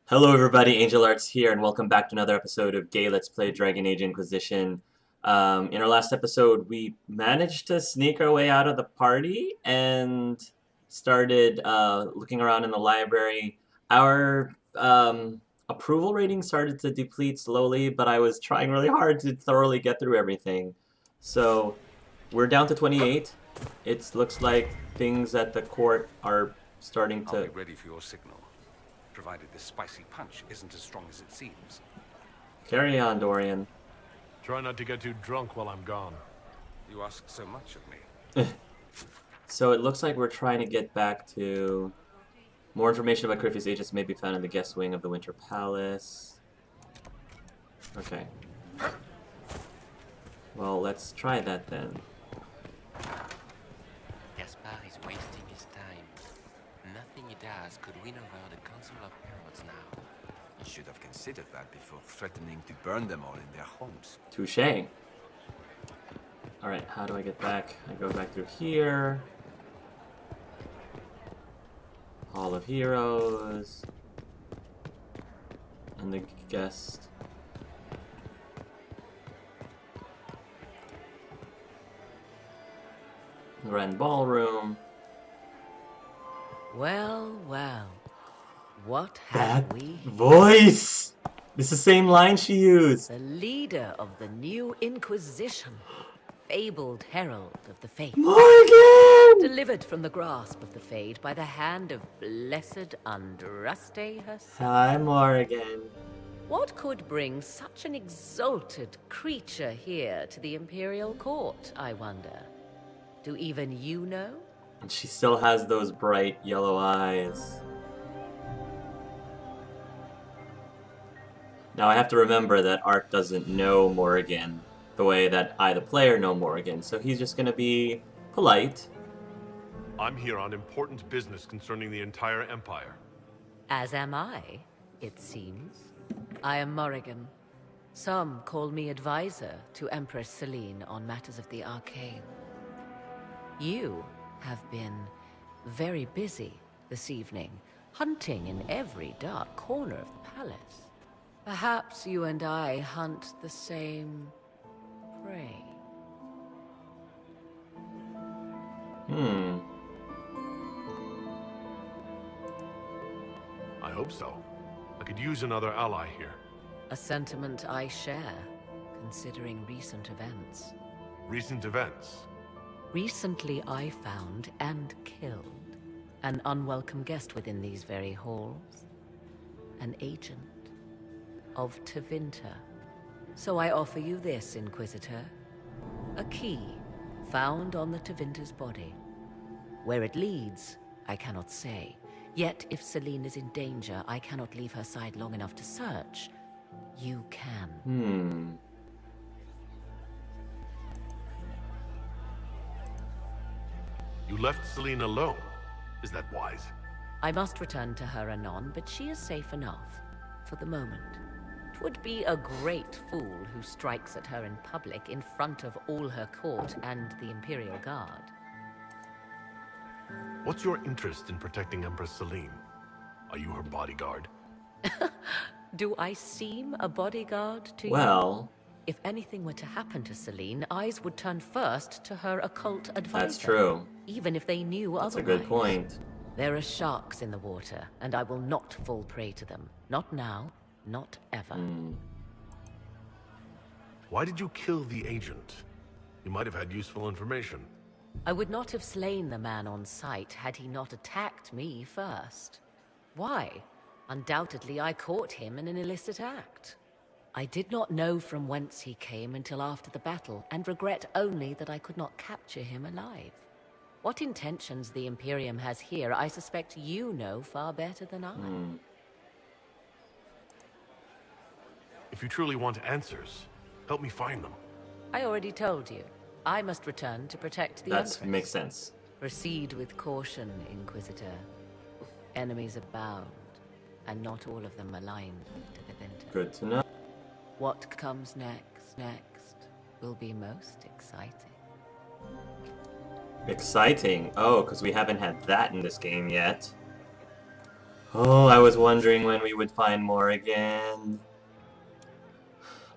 Hello everybody, Angel Arts here, and welcome back to another episode of Gay Let's Play Dragon Age Inquisition. In our last episode, we managed to sneak our way out of the party and started looking around in the library. Our approval rating started to deplete slowly, but I was trying really hard to thoroughly get through everything. So, we're down to 28. It looks like things at the court are starting I'll be to... ready for your signal, provided this spicy punch isn't as strong as it seems. Carry on, Dorian. Try not to get too drunk while I'm gone. You ask so much of me. So it looks like we're trying to get back to... More information about Curfew's agents may be found in the guest wing of the Winter Palace. Okay. Well, let's try that then. Gaspard is wasting his time. Nothing he does could win over the Council of Heralds now. You should have considered that before threatening to burn them all in their homes. Touché. Alright, how do I get back? I go back through here. Hall of Heroes. And the guest. Grand Ballroom. Well, well. What That have we? voice! It's the same line she used. The leader of the new Inquisition, fabled herald of the faith, Morgan! delivered from the grasp of the Fade by the hand of blessed Andraste herself. Hi, Morgan. What could bring such an exalted creature here to the Imperial Court, I wonder? Do even you know? And she still has those bright yellow eyes. Now I have to remember that Art doesn't know Morrigan the way that I, the player, know Morrigan, so he's just gonna be polite. I'm here on important business concerning the entire Empire. As am I, it seems. I am Morrigan. Some call me advisor to Empress Celine on matters of the arcane. You have been very busy this evening, hunting in every dark corner of the palace. Perhaps you and I hunt the same prey. I hope so. I could use another ally here. A sentiment I share, considering recent events. Recent events. Recently I found and killed an unwelcome guest within these very halls. An agent of Tevinter. So I offer you this, Inquisitor. A key found on the Tevinter's body. Where it leads, I cannot say. Yet if Celine is in danger, I cannot leave her side long enough to search. You can. You left Celine alone. Is that wise? I must return to her anon, but she is safe enough. For the moment. 'Twould be a great fool who strikes at her in public in front of all her court and the Imperial Guard. What's your interest in protecting Empress Celine? Are you her bodyguard? Do I seem a bodyguard to you? Well, If anything were to happen to Celine, eyes would turn first to her occult advisor. that's true. Even if they knew That's otherwise. a good point. There are sharks in the water, and I will not fall prey to them. Not now, not ever. Why did you kill the agent? You might have had useful information. I would not have slain the man on sight had he not attacked me first. Why? Undoubtedly I caught him in an illicit act. I did not know from whence he came until after the battle, and regret only that I could not capture him alive. What intentions the Imperium has here, I suspect you know far better than I. If you truly want answers, help me find them. I already told you. I must return to protect the That Empress. makes sense. Proceed with caution, Inquisitor. Enemies abound, and not all of them aligned to the Vinter. Good to know. What comes next will be most exciting. Exciting. Oh, because we haven't had that in this game yet. Oh, I was wondering when we would find more again.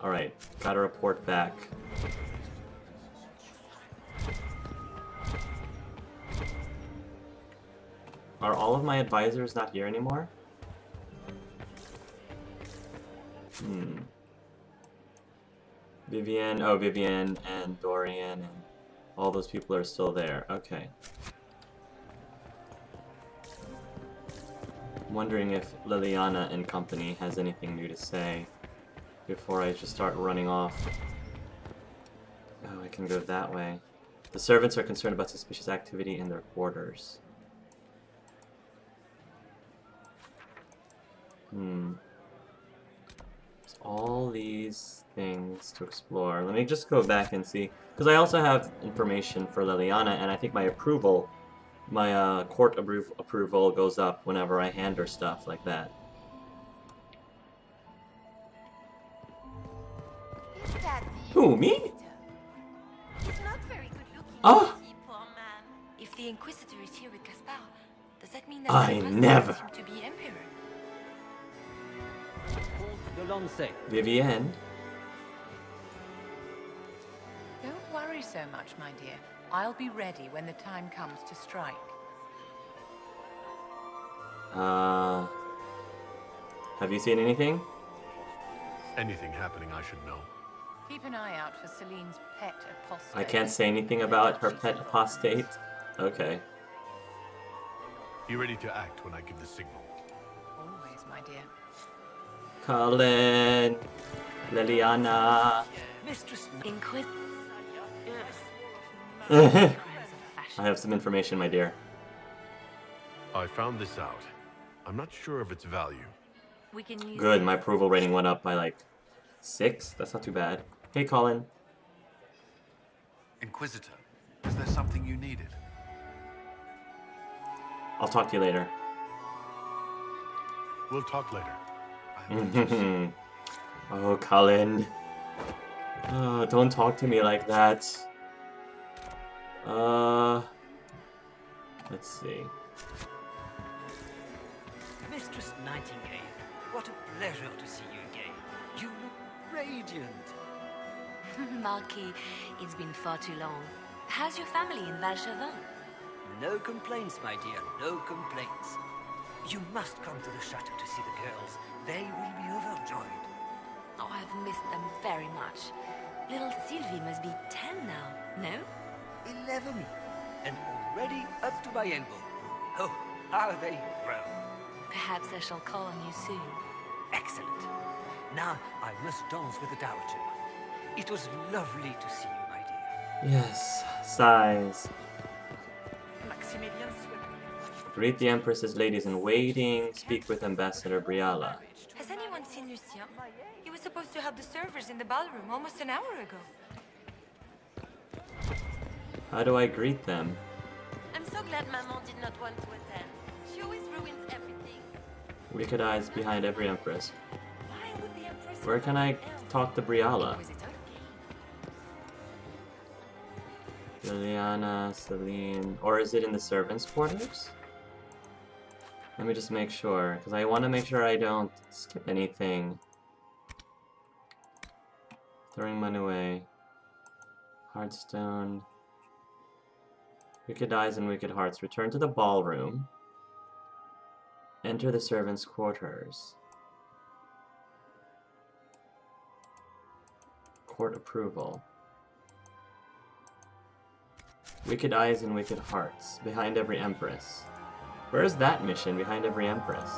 Alright, gotta report back. Are all of my advisors not here anymore? Vivian, oh, Vivian and Dorian and all those people are still there. Okay. I'm wondering if Liliana and company has anything new to say before I just start running off. Oh, I can go that way. The servants are concerned about suspicious activity in their quarters. There's all these things to explore. Let me just go back and see. Because I also have information for Liliana, and I think my approval, my court approval goes up whenever I hand her stuff like that. Is that the Who, me? Inquisitor? He's not very good looking. Oh! is he, poor man? If the Inquisitor is here with Gaspard, does that mean that I Gaspard never- wants him to be Emperor? Vivienne? Don't worry so much, my dear. I'll be ready when the time comes to strike. Have you seen anything? Anything happening I should know. Keep an eye out for Celine's pet apostate. I can't say anything about her pet apostate. Okay. Be ready to act when I give the signal. Always, my dear. Colin, Liliana. Inquisitor. I have some information, my dear. I found this out. I'm not sure of its value. We can use Good, my approval rating went up by like 6. That's not too bad. Hey, Colin. Inquisitor, is there something you needed? I'll talk to you later. We'll talk later. Oh, Colin. Oh, don't talk to me like that. Let's see. Mistress Nightingale, what a pleasure to see you again. You look radiant. Marquis, it's been far too long. How's your family in Valchevin? No complaints, my dear, no complaints. You must come to the chateau to see the girls. They will be overjoyed. Oh, I've missed them very much. Little Sylvie must be 10 now, no? 11, and already up to my elbow. Oh, how they grow. Perhaps I shall call on you soon. Excellent. Now I must dance with the Dowager. It was lovely to see you, my dear. Yes, sighs. Maximilian Greet the Empress's ladies in waiting. Speak with Ambassador Briala. Has anyone seen Lucien? He was supposed to have the servers in the ballroom almost an hour ago. How do I greet them? I'm so glad Maman did not want to attend. She always ruins everything. Wicked eyes behind every Empress. Why would the Empress... Where can I talk to Briala? Liliana, Celine... Or is it in the servants' quarters? Let me just make sure, because I want to make sure I don't skip anything. Throwing money away. Heartstone. Wicked eyes and wicked hearts. Return to the ballroom. Enter the servants' quarters. Court approval. Wicked eyes and wicked hearts. Behind every empress. Where is that mission? Behind every empress.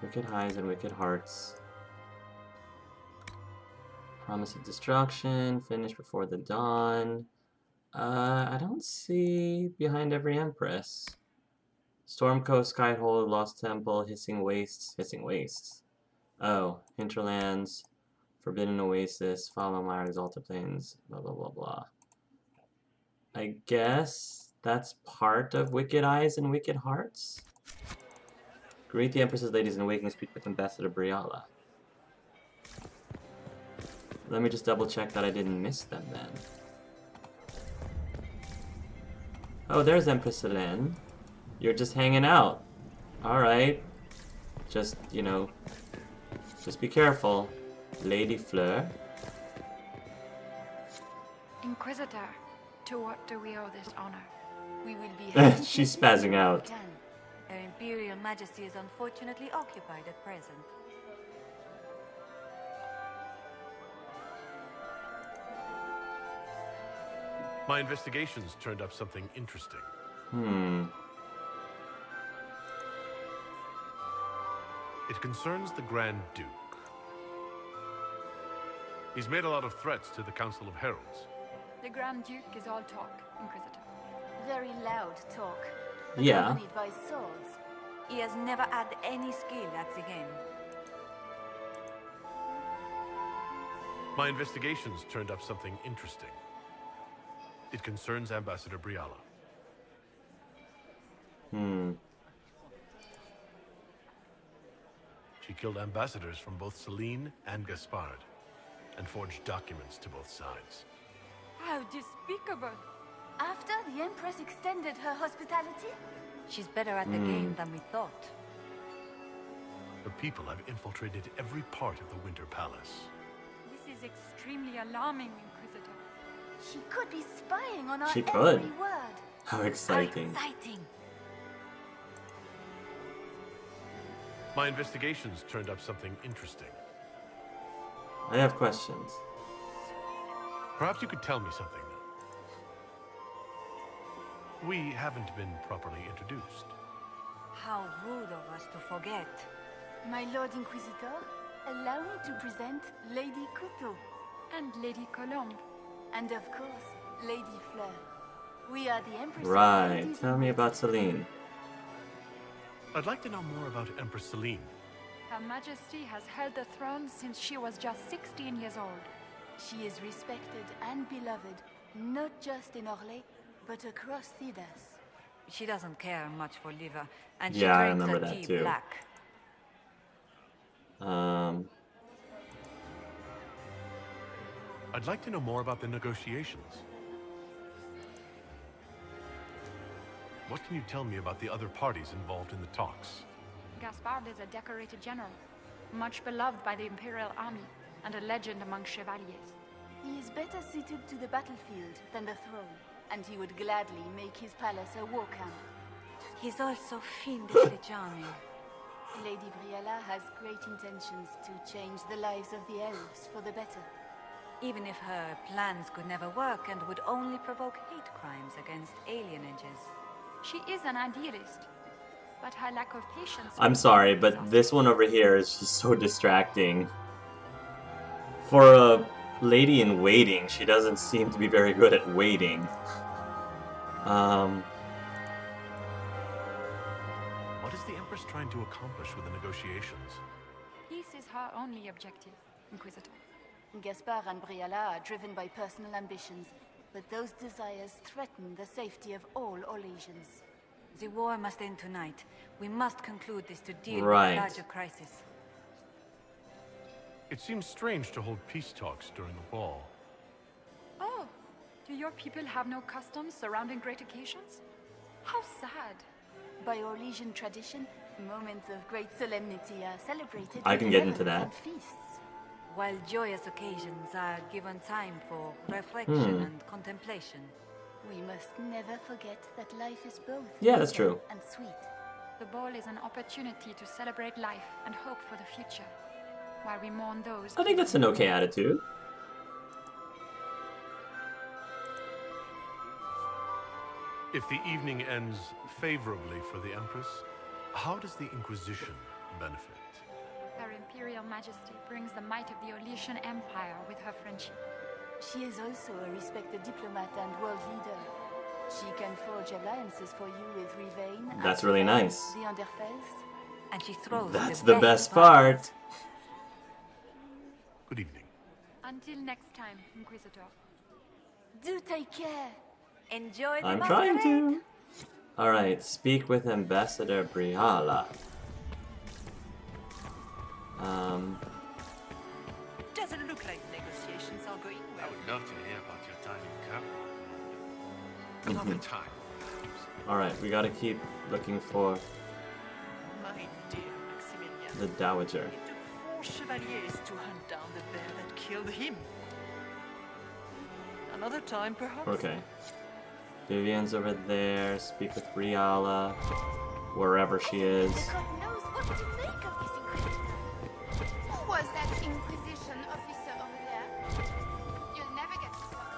Wicked eyes and wicked hearts. Promise of destruction. Finish before the dawn. I don't see behind every empress. Storm Coast, Skyhold, Lost Temple, Hissing Wastes. Hissing Wastes. Oh, Hinterlands, Forbidden Oasis, Follow My Exalted Plains, blah blah blah blah. I guess that's part of Wicked Eyes and Wicked Hearts? Greet the Empress's ladies in waiting, speak with Ambassador Briala. Let me just double check that I didn't miss them then. Oh, there's Empress Helene. You're just hanging out. Alright. Just, you know, just be careful. Lady Fleur. Inquisitor, to what do we owe this honor? We will be happy to She's assist spazzing you if out. we can. Her Imperial Majesty is unfortunately occupied at present. My investigations turned up something interesting. It concerns the Grand Duke. He's made a lot of threats to the Council of Heralds. The Grand Duke is all talk, Inquisitor. Very loud talk. Yeah. Accompanied by swords. He has never had any skill at the game. My investigations turned up something interesting. It concerns Ambassador Briala. She killed ambassadors from both Celine and Gaspard, and forged documents to both sides. How despicable! After the Empress extended her hospitality? She's better at the game than we thought. Her people have infiltrated every part of the Winter Palace. This is extremely alarming, Inquisitor. She could be spying on our She could. every word. How How exciting. exciting. My investigations turned up something interesting. I have questions. Perhaps you could tell me something now. We haven't been properly introduced. How rude of us to forget. My Lord Inquisitor, allow me to present Lady Couteau. And Lady Colombe. And of course, Lady Fleur. We are the Empress. Right. Tell me about Celine. I'd like to know more about Empress Celine. Her Majesty has held the throne since she was just 16 years old. She is respected and beloved, not just in Orlais, but across Thedas. She doesn't care much for liver, and Yeah, I she drinks remember her that tea too. black. I'd like to know more about the negotiations. What can you tell me about the other parties involved in the talks? Gaspard is a decorated general, much beloved by the Imperial Army, and a legend among chevaliers. He is better suited to the battlefield than the throne, and he would gladly make his palace a war camp. He's also fiendishly charming. Lady Briala has great intentions to change the lives of the elves for the better. Even if her plans could never work and would only provoke hate crimes against alienages. She is an idealist, but her lack of patience... I'm sorry, but this one over here is just so distracting. For a lady in waiting, she doesn't seem to be very good at waiting. What is the Empress trying to accomplish with the negotiations? Peace is her only objective, Inquisitor. Gaspard and Briala are driven by personal ambitions, but those desires threaten the safety of all Orlesians. The war must end tonight. We must conclude this to deal Right. with a larger crisis. It seems strange to hold peace talks during the ball. Oh, do your people have no customs surrounding great occasions? How sad. By Orlesian tradition, moments of great solemnity are celebrated I with can get into revelries that. and feasts. While joyous occasions are given time for reflection and contemplation. We must never forget that life is both Yeah, that's bitter true. and sweet. The ball is an opportunity to celebrate life and hope for the future, while we mourn those... I think that's an okay attitude. If the evening ends favorably for the Empress, how does the Inquisition benefit? Her Imperial Majesty brings the might of the Orlesian Empire with her friendship. She is also a respected diplomat and world leader. She can forge alliances for you with Rivain. That's really Attilan, nice. The Underfels. And she throws That's the best part. Good evening. Until next time, Inquisitor. Do take care. Enjoy the I'm masquerade. trying to. Alright, speak with Ambassador Briala. Doesn't look like negotiations are going well. I would love to hear about your time in Cap. Another time. Alright, we gotta keep looking for The Dowager. It took 4 chevaliers to hunt down the bear that killed him. Another time, perhaps? Okay. Vivian's over there. Speak with Briala. Wherever she is. God knows what to make of this Inquisitor. Who was that Inquisition officer over there? You'll never get to talk.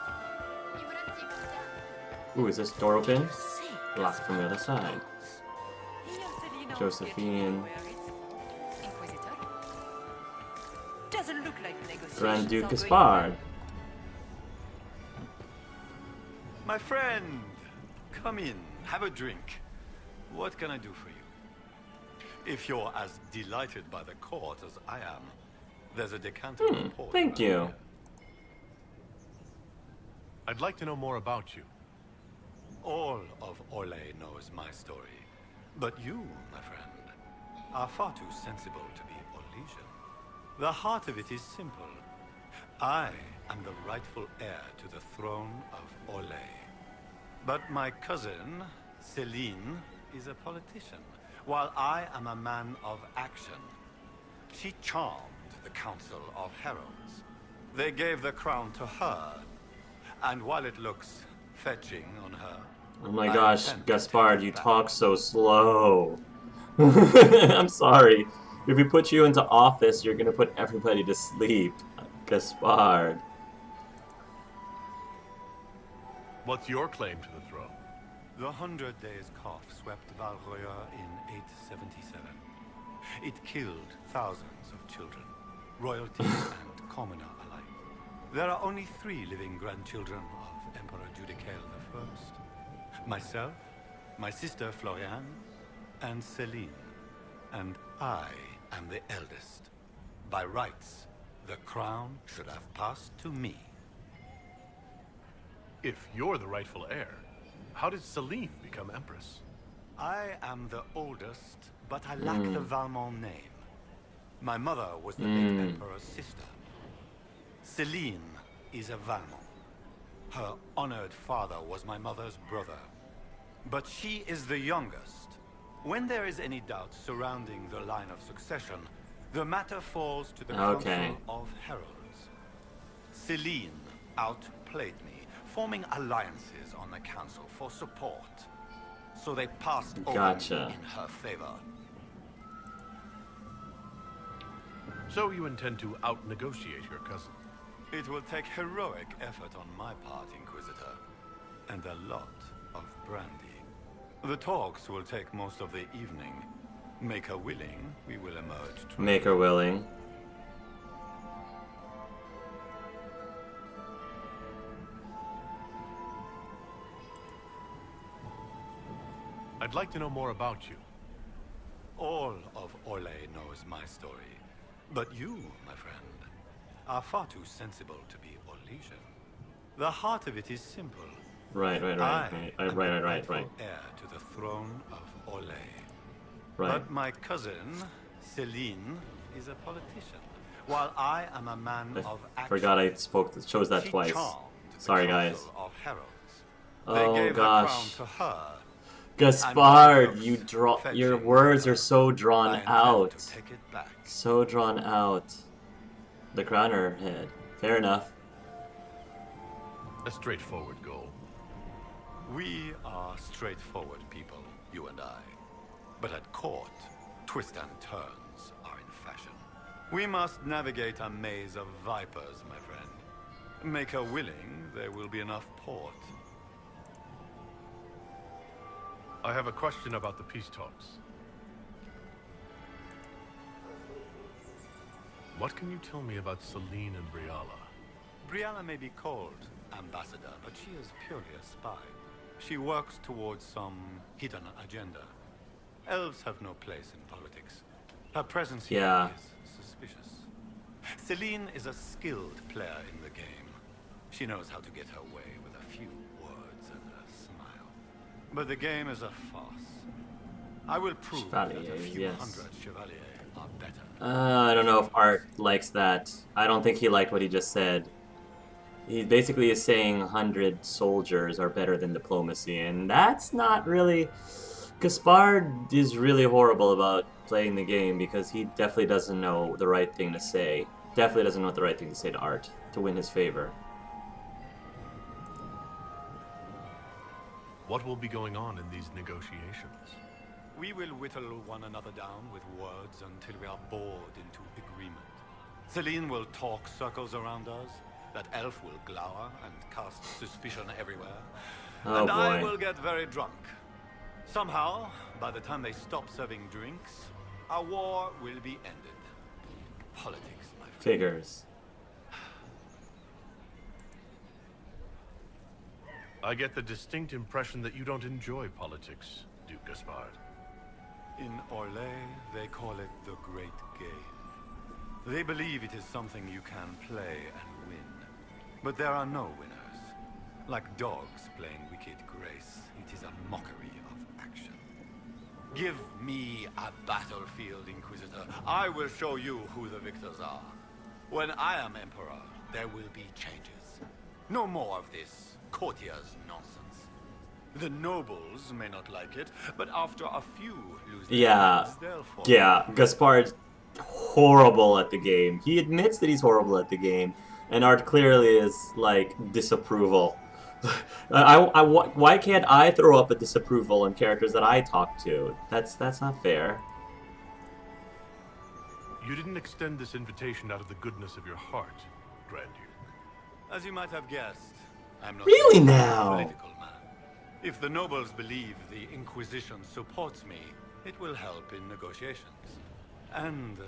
You wouldn't even dare. Ooh, is this door open? Locked from the other side. He and Selina Josephine. Inquisitor? Doesn't look like negotiations Grand Duke are going Gaspard. My friend, come in, have a drink. What can I do for you? If you're as delighted by the court as I am, there's a decanter of port. Thank you. Here. I'd like to know more about you. All of Orlais knows my story. But you, my friend, are far too sensible to be Orlesian. The heart of it is simple. I am the rightful heir to the throne of Orlais. But my cousin, Celine, is a politician, while I am a man of action. She charmed the Council of Heralds. They gave the crown to her, and while it looks fetching on her... Oh my gosh, Gaspard, you talk so slow. I'm sorry. If we put you into office, you're gonna put everybody to sleep. Gaspard. What's your claim to the throne? The 100 Days cough swept Valroya in 877. It killed thousands of children, royalty and commoner alike. There are only 3 living grandchildren of Emperor Judicael I. Myself, my sister Floriane, and Celine. And I am the eldest. By rights, the crown should have passed to me. If you're the rightful heir, how did Celine become Empress? I am the oldest, but I lack the Valmont name. My mother was the late Emperor's sister. Celine is a Valmont. Her honored father was my mother's brother. But she is the youngest. When there is any doubt surrounding the line of succession, the matter falls to the Council of Heralds. Celine outplayed me, forming alliances on the council for support. So they passed over me in her favor. So you intend to out-negotiate your cousin? It will take heroic effort on my part, Inquisitor, and a lot of brandy. The talks will take most of the evening. Make her willing, we will emerge. Make her willing. I'd like to know more about you. All of Orlais knows my story. But you, my friend, are far too sensible to be Orlesian. The heart of it is simple. Right. Heir to the throne of Orlais. Right. But my cousin, Celine, is a politician, while I am a man of action. Forgot I chose that twice. Sorry, guys. Of Heralds. Oh gosh. The crown to her. Gaspard, your words are so drawn out. So drawn out. The crown on her head. Fair enough. A straightforward goal. We are straightforward people, you and I. But at court, twists and turns are in fashion. We must navigate a maze of vipers, my friend. Make her willing, there will be enough port. I have a question about the peace talks. What can you tell me about Celine and Briala? Briala may be called ambassador, but she is purely a spy. She works towards some hidden agenda. Elves have no place in politics. Her presence here is suspicious. Celine is a skilled player in the game. She knows how to get her way with a few words and a smile. But the game is a farce. I will prove that a few hundred chevaliers are better. I don't know if Art likes that. I don't think he liked what he just said. He basically is saying 100 soldiers are better than diplomacy, and that's not really Gaspard is really horrible about playing the game because he definitely doesn't know the right thing to say. Definitely doesn't know what the right thing to say to Art to win his favor. What will be going on in these negotiations? We will whittle one another down with words until we are bored into agreement. Celine will talk circles around us. That elf will glower and cast suspicion everywhere. Oh, and I boy. will get very drunk. Somehow, by the time they stop serving drinks, our war will be ended. Politics, my friend. Figures. I get the distinct impression that you don't enjoy politics, Duke Gaspard. In Orlais, they call it the Great Game. They believe it is something you can play and win. But there are no winners. Like dogs playing wicked grace, it is a mockery of action. Give me a battlefield, Inquisitor. I will show you who the victors are. When I am Emperor, there will be changes. No more of this courtier's nonsense. The nobles may not like it, but after a few lose their heads, they'll fall. Yeah, Gaspard's horrible at the game. He admits that he's horrible at the game, and Art clearly is, like, disapproval. Why can't I throw up a disapproval on characters that I talk to? That's not fair. You didn't extend this invitation out of the goodness of your heart, Grand Duke. As you might have guessed, I'm not Really a now? political man. If the nobles believe the Inquisition supports me, it will help in negotiations. And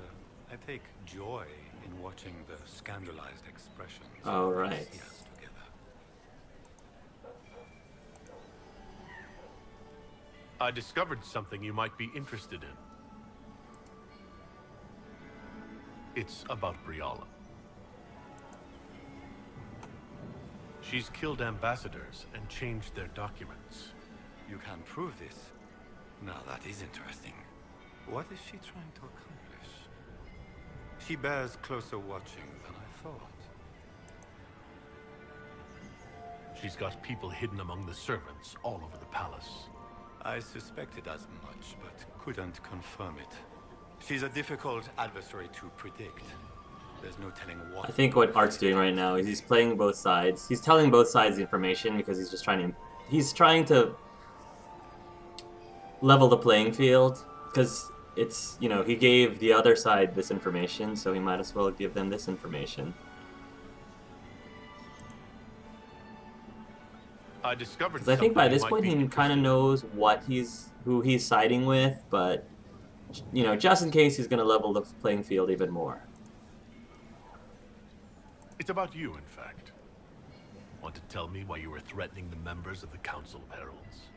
I take joy in watching the scandalized expressions. Oh, right. See us together. I discovered something you might be interested in. It's about Briala. She's killed ambassadors and changed their documents. You can prove this? Now that is interesting. What is she trying to accomplish? She bears closer watching than I thought. She's got people hidden among the servants all over the palace. I suspected as much, but couldn't confirm it. She's a difficult adversary to predict. There's no telling what... I think what Art's doing right now is he's playing both sides. He's telling both sides the information because he's just trying to level the playing field, because it's, you know, he gave the other side this information, so he might as well give them this information. I discovered Because I think by something this you might point be he kind of interested knows who he's siding with, but, you know, just in case he's going to level the playing field even more. It's about you, in fact. Want to tell me why you were threatening the members of the Council of Heralds?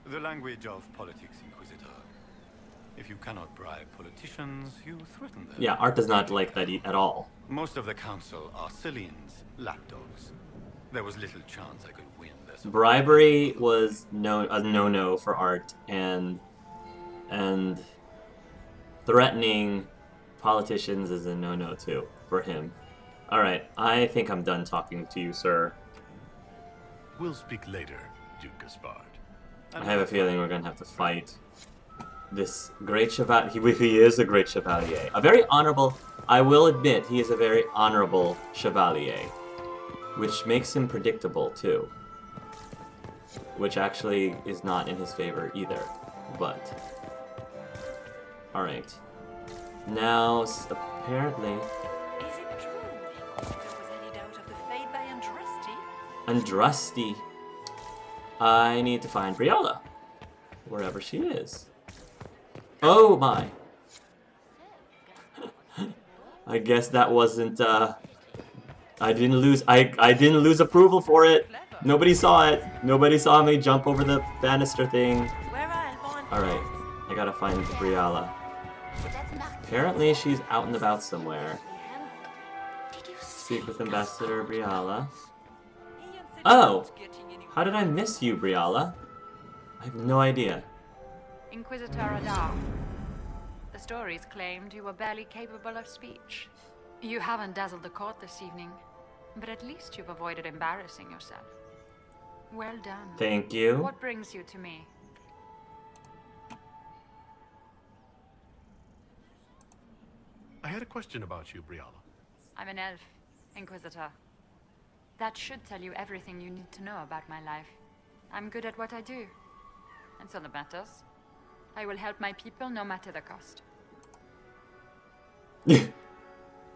The language of politics, Inquisitor. If you cannot bribe politicians, you threaten them. Yeah, Art does not like that at all. Most of the council are Celine's lapdogs. There was little chance I could win this. Bribery was a no-no for Art, and threatening politicians is a no-no too for him. Alright, I think I'm done talking to you, sir. We'll speak later, Duke Gaspard. I have a feeling we're gonna have to fight this great chevalier. He is a great chevalier. A very honorable, I will admit, he is a very honorable chevalier. Which makes him predictable, too. Which actually is not in his favor either. But... Alright. Now, apparently... Is it true if there was any doubt of the fate by Andrasti. I need to find Briala. Wherever she is. Oh my! I guess that wasn't, I didn't lose approval for it. Nobody saw it. Nobody saw me jump over the banister thing. Alright, I gotta find Briala. Apparently she's out and about somewhere. Speak with Ambassador Briala. Oh! How did I miss you, Briala? I have no idea. Inquisitor Adar. The stories claimed you were barely capable of speech. You haven't dazzled the court this evening, but at least you've avoided embarrassing yourself. Well done. Thank you. What brings you to me? I had a question about you, Briala. I'm an elf, Inquisitor. That should tell you everything you need to know about my life. I'm good at what I do. And so that matters. I will help my people no matter the cost.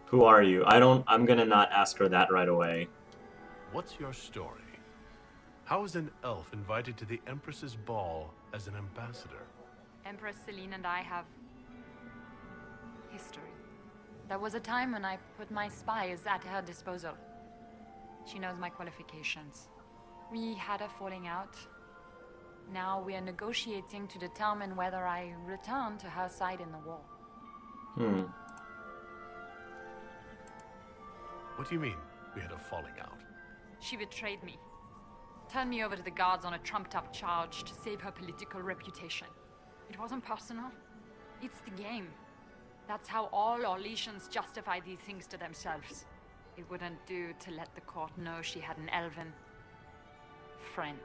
Who are you? I'm gonna not ask her that right away. What's your story? How is an elf invited to the Empress's ball as an ambassador? Empress Celine and I have history. There was a time when I put my spies at her disposal. She knows my qualifications. We had a falling out. Now we are negotiating to determine whether I return to her side in the war. What do you mean, we had a falling out? She betrayed me. Turned me over to the guards on a trumped-up charge to save her political reputation. It wasn't personal. It's the game. That's how all Orlesians justify these things to themselves. It wouldn't do to let the court know she had an elven friend.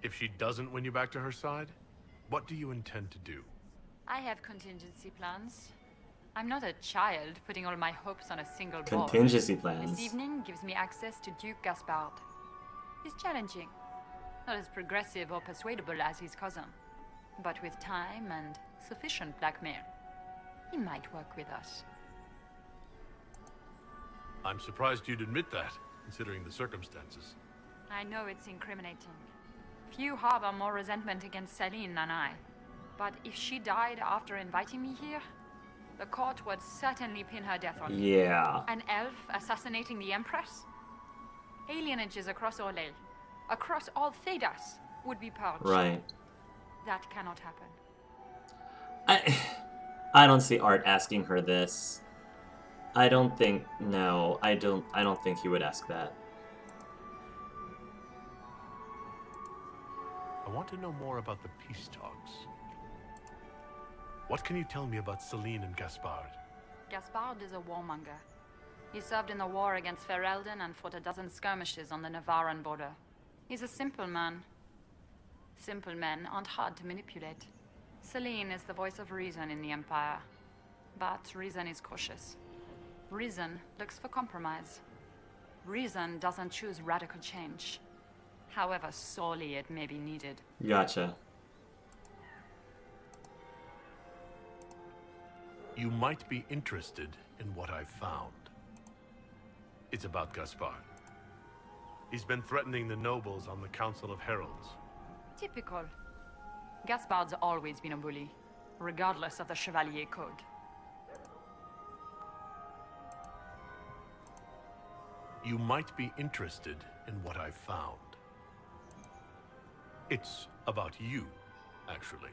If she doesn't win you back to her side, what do you intend to do? I have contingency plans. I'm not a child putting all my hopes on a single ball. Contingency plans. This evening gives me access to Duke Gaspard. He's challenging. Not as progressive or persuadable as his cousin. But with time and sufficient blackmail, he might work with us. I'm surprised you'd admit that, considering the circumstances. I know it's incriminating. Few harbor more resentment against Celine than I. But if she died after inviting me here, the court would certainly pin her death on me. Yeah. An elf assassinating the Empress? Alienages across Orlais, across all Thedas, would be purged. Right. That cannot happen. I don't see Art asking her this. I don't think he would ask that. I want to know more about the peace talks. What can you tell me about Celine and Gaspard? Gaspard is a warmonger. He served in the war against Ferelden and fought a dozen skirmishes on the Navarran border. He's a simple man. Simple men aren't hard to manipulate. Celine is the voice of reason in the Empire. But reason is cautious. Reason looks for compromise. Reason doesn't choose radical change, however sorely it may be needed. Gotcha. You might be interested in what I've found. It's about Gaspard. He's been threatening the nobles on the Council of Heralds. Typical. Gaspard's always been a bully, regardless of the Chevalier Code. You might be interested in what I've found. It's about you, actually.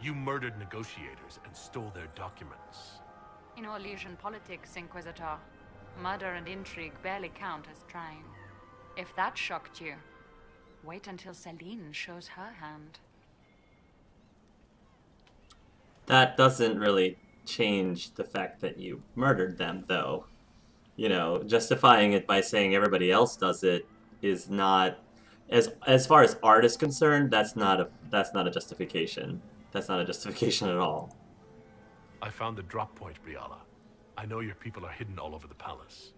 You murdered negotiators and stole their documents. In Orlesian politics, Inquisitor, murder and intrigue barely count as trying. If that shocked you, wait until Celine shows her hand. That doesn't really change the fact that you murdered them, though. You know, justifying it by saying everybody else does it is not, as far as art is concerned, that's not a justification. That's not a justification at all. I found the drop point, Briala. I know your people are hidden all over the palace.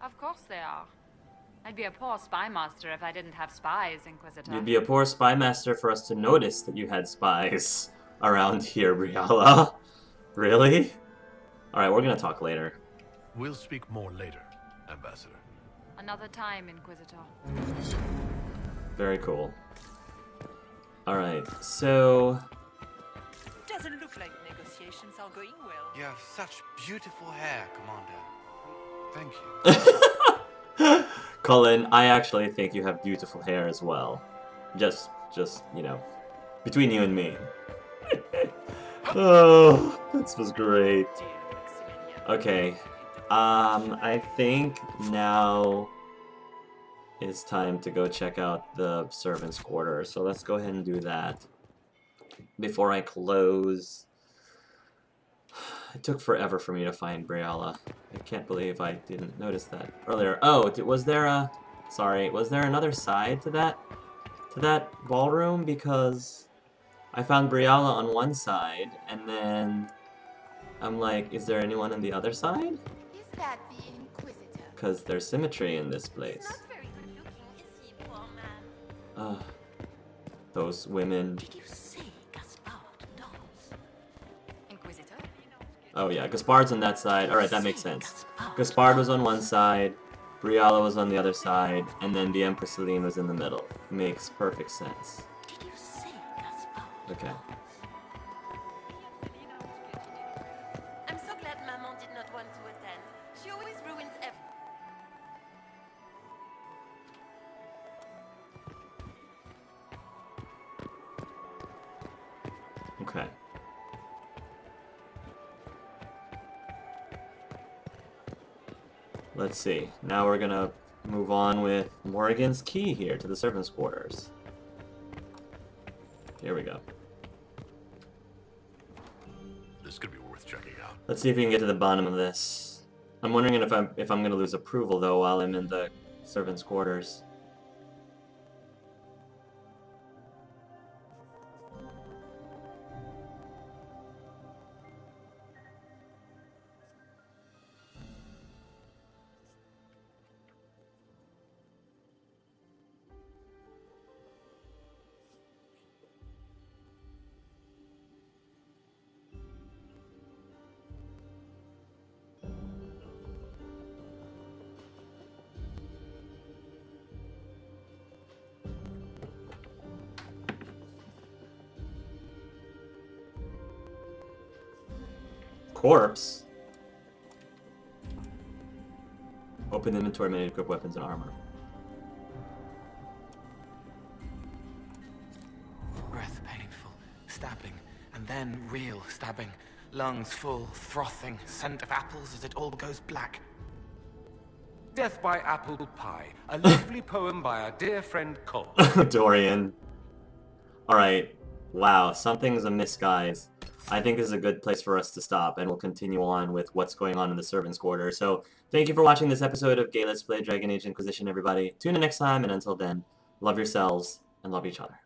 Of course they are. I'd be a poor spy master if I didn't have spies, Inquisitor. You'd be a poor spy master for us to notice that you had spies around here, Briala. Really? Alright, we're gonna talk later. We'll speak more later, Ambassador. Another time, Inquisitor. Very cool. Alright, so... Doesn't look like negotiations are going well. You have such beautiful hair, Commander. Thank you. Cullen, I actually think you have beautiful hair as well. Just, you know, between you and me. Oh, this was great. Okay, I think now is time to go check out the servants' quarters. So let's go ahead and do that before I close. It took forever for me to find Briala. I can't believe I didn't notice that earlier. Oh, was there another side to that ballroom? Because I found Briala on one side, and then I'm like, is there anyone on the other side? Is that the Inquisitor? Because there's symmetry in this place. Not very good looking, is he, poor man? Ugh. Those women. Did you say Gaspard knows? Inquisitor? Oh yeah, Gaspard's on that side. Alright, that makes sense. Gaspard was on one side, Briala was on the other side, and then the Empress Celine was in the middle. Makes perfect sense. Did you say Gaspard? Okay. I'm so glad Maman did not want to attend. She always ruins everything. Okay. Let's see. Now we're gonna move on with Morrigan's key here to the servants' quarters. Here we go. This could be worth checking out. Let's see if we can get to the bottom of this. I'm wondering if I'm gonna lose approval though while I'm in the servants' quarters. Corpse? Open inventory, many equipped weapons and armor. Breath painful, stabbing, and then real stabbing. Lungs full, frothing, scent of apples as it all goes black. Death by Apple Pie, a lovely poem by our dear friend Cole. Dorian. Alright. Wow, something's amiss, guys. I think this is a good place for us to stop, and we'll continue on with what's going on in the servants' quarter. So, thank you for watching this episode of Gay Let's Play Dragon Age Inquisition, everybody. Tune in next time, and until then, love yourselves and love each other.